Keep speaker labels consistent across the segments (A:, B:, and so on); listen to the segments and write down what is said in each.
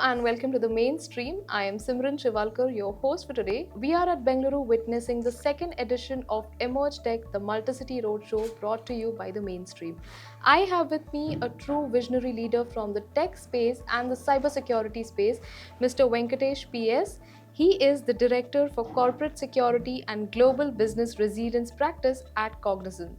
A: and welcome to the mainstream. I am Simran Shivalkar, your host for today. We are at Bengaluru witnessing the second edition of Emerge Tech, the Multicity Roadshow brought to you by the mainstream. I have with me a true visionary leader from the tech space and the cybersecurity space, Mr. Venkatesh PS. He is the Director for Corporate Security and Global Business Resilience Practice at Cognizant.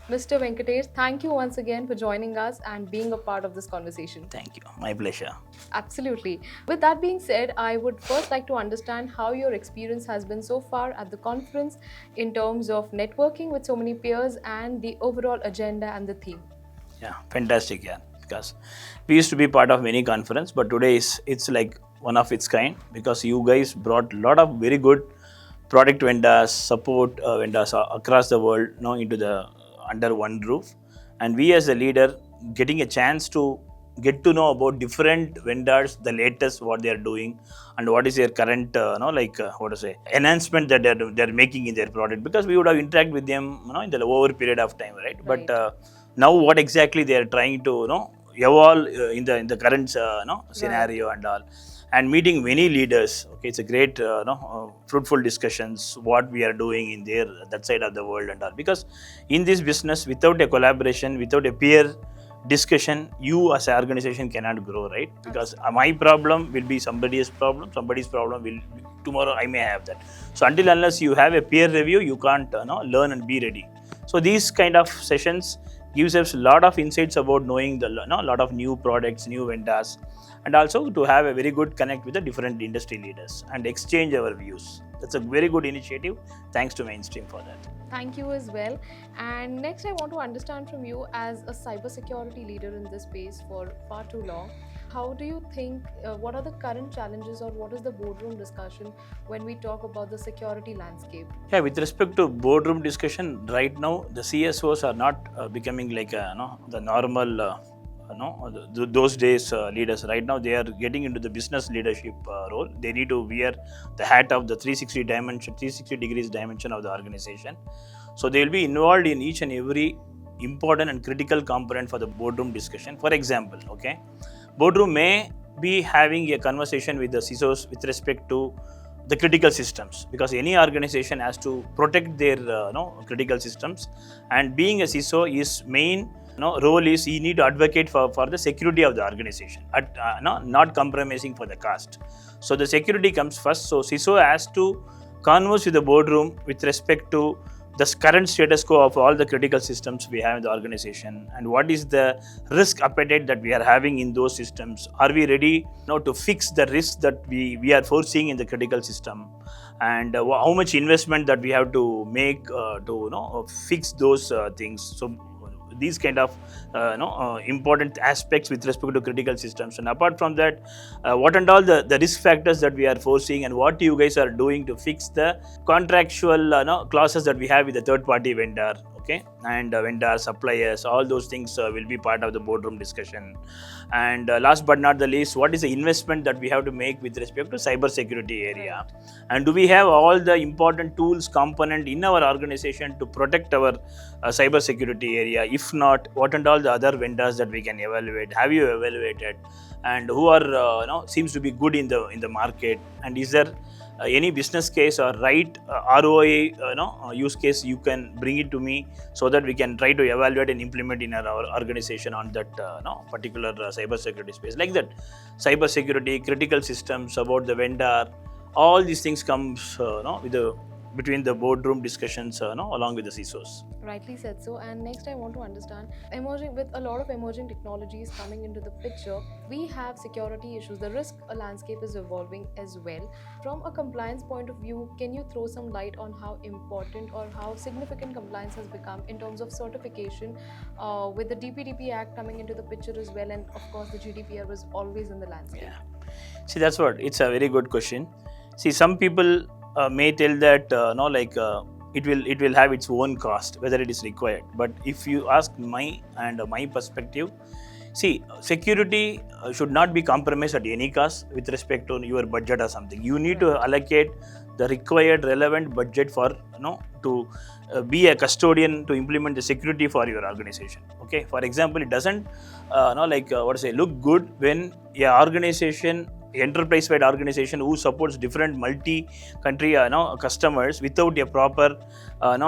A: Mr. Venkatesh, thank you once again for joining us and being a part of this conversation.
B: Thank you. My pleasure.
A: Absolutely. With that being said, I would first like to understand how your experience has been so far at the conference in terms of networking with so many peers and the overall agenda and the theme.
B: Yeah, fantastic. Yeah, because we used to be part of many conference, but today it's like one of its kind because you guys brought a lot of very good product vendors, support vendors across the world, into the under one roof, and we as a leader getting a chance to get to know about different vendors, the latest what they are doing, and what is their current, what to say, enhancement that they're making in their product. Because we would have interacted with them, in the over period of time, right?
A: Right.
B: But now, what exactly they are trying to, evolve in the current, scenario and all, and meeting many leaders. Okay, it's a great, fruitful discussions what we are doing in there that side of the world and all. Because in this business, without a collaboration, without a peer discussion, you as an organization cannot grow, right? Because my problem will be somebody's problem will tomorrow I may have that. So until unless you have a peer review, you can't learn and be ready. So these kind of sessions gives us a lot of insights about knowing the lot of new products, new vendors, and also to have a very good connect with the different industry leaders and exchange our views. That's a very good initiative. Thanks to Mainstream for that.
A: Thank you as well. And next, I want to understand from you as a cybersecurity leader in this space for far too long. How do you think, what are the current challenges or what is the boardroom discussion when we talk about the security landscape?
B: Yeah, with respect to boardroom discussion, right now the CSOs are not becoming like the normal those days leaders. Right now they are getting into the business leadership role. They need to wear the hat of the 360 degrees dimension of the organization. So they will be involved in each and every important and critical component for the boardroom discussion. For example, boardroom may be having a conversation with the CISOs with respect to the critical systems, because any organization has to protect their critical systems, and being a CISO, his main role is he need to advocate for the security of the organization, not compromising for the cost. So the security comes first. So CISO has to converse with the boardroom with respect to the current status quo of all the critical systems we have in the organization, and what is the risk appetite that we are having in those systems. Are we ready now to fix the risks that we are foreseeing in the critical system, and how much investment that we have to make to fix those things. So these kind of important aspects with respect to critical systems. And apart from that, what and all the risk factors that we are foreseeing, and what you guys are doing to fix the contractual clauses that we have with the third party vendor, and vendor suppliers, all those things will be part of the boardroom discussion. And last but not the least, what is the investment that we have to make with respect to cyber security area, and do we have all the important tools component in our organization to protect our cyber security area? If not, what and all the other vendors that we can evaluate, have you evaluated, and who are seems to be good in the market, and is there any business case or right ROI use case, you can bring it to me so that we can try to evaluate and implement in our organization on that particular cyber security space. Like that, cyber security, critical systems, about the vendor, all these things comes with the between the boardroom discussions along with the CISOs.
A: Rightly said so. And next, I want to understand, emerging with a lot of emerging technologies coming into the picture, we have security issues. The risk landscape is evolving as well. From a compliance point of view, can you throw some light on how important or how significant compliance has become in terms of certification with the DPDP Act coming into the picture as well, and of course the GDPR was always in the landscape?
B: Yeah. See, that's what. It's a very good question. See, some people may tell that it will have its own cost whether it is required. But if you ask my perspective, see, security should not be compromised at any cost with respect to your budget or something. You need to allocate the required relevant budget for to be a custodian to implement the security for your organization. Okay, for example, it doesn't look good when a organization enterprise-wide organization who supports different multi-country customers without a proper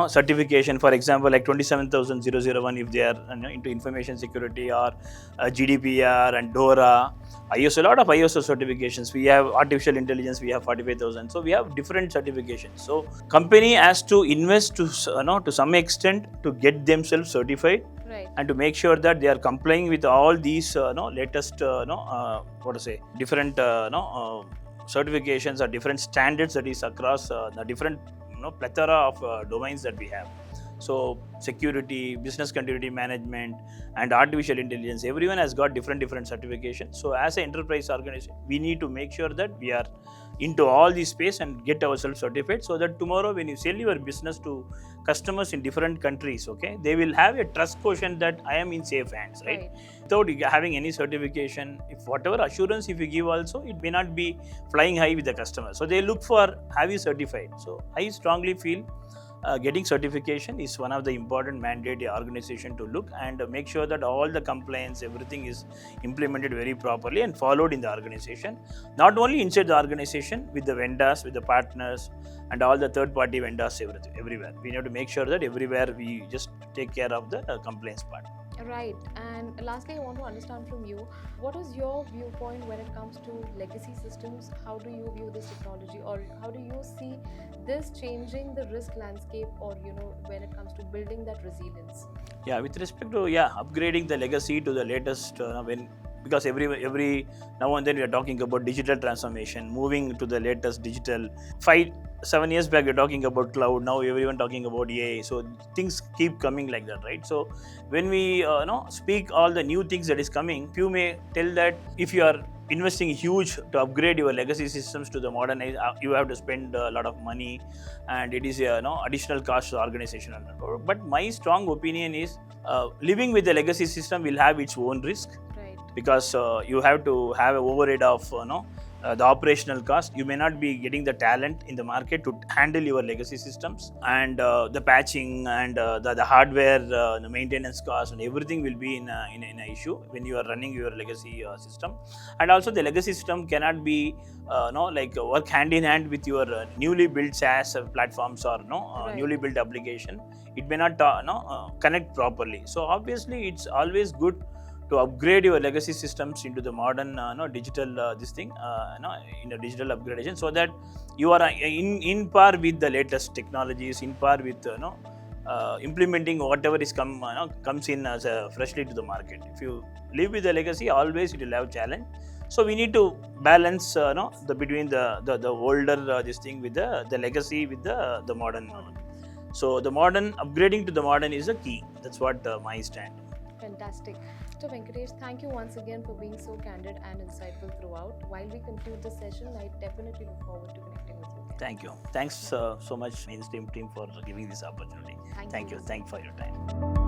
B: certification. For example, like 27001, if they are into information security, or GDPR and DORA, ISO, a lot of ISO certifications. We have artificial intelligence, we have 45,000. So we have different certifications. So company has to invest to to some extent to get themselves certified,
A: Right.
B: and to make sure that they are complying with all these latest different certifications or different standards that is across the different plethora of domains that we have. So security, business continuity management, and artificial intelligence, everyone has got different certifications. So as an enterprise organization, we need to make sure that we are into all these space and get ourselves certified, so that tomorrow when you sell your business to customers in different countries, okay, they will have a trust quotient that I am in safe hands, right? Without having any certification, if whatever assurance if you give also, it may not be flying high with the customer. So they look for, have you certified? So I strongly feel getting certification is one of the important mandate a organization to look and make sure that all the compliance, everything is implemented very properly and followed in the organization. Not only inside the organization, with the vendors, with the partners, and all the third-party vendors, everywhere. We need to make sure that everywhere we just take care of the compliance part.
A: Right. And lastly, I want to understand from you, what is your viewpoint when it comes to legacy systems? How do you view this technology, or how do you see this changing the risk landscape, or when it comes to building that resilience?
B: Yeah, with respect to upgrading the legacy to the latest because every now and then we are talking about digital transformation, moving to the latest digital. 5-7 years back we're talking about cloud, now everyone talking about AI. So things keep coming like that, right? So when we speak all the new things that is coming, few may tell that if you are investing huge to upgrade your legacy systems to the modern age, you have to spend a lot of money, and it is additional cost to the organization. But my strong opinion is living with the legacy system will have its own risk, because you have to have an overhead of the operational cost. You may not be getting the talent in the market to handle your legacy systems, and the patching and the hardware, the maintenance cost, and everything will be in an issue when you are running your legacy system. And also the legacy system cannot be work hand in hand with your newly built SaaS platforms, or newly built application. It may not connect properly. So obviously it's always good to upgrade your legacy systems into the modern digital in a digital upgradation, so that you are in par with the latest technologies, in par with implementing whatever is comes in as freshly to the market. If you live with the legacy, always it will have challenge. So we need to balance between the older this thing with the legacy with the modern. So the modern, upgrading to the modern is the key. That's what my stand.
A: Fantastic. So Venkatesh, thank you once again for being so candid and insightful throughout. While we conclude this session, I definitely look forward to connecting with you again.
B: Thank you. Thanks so much, Mainstream team, for giving this opportunity. Thank you. Thank you for your time.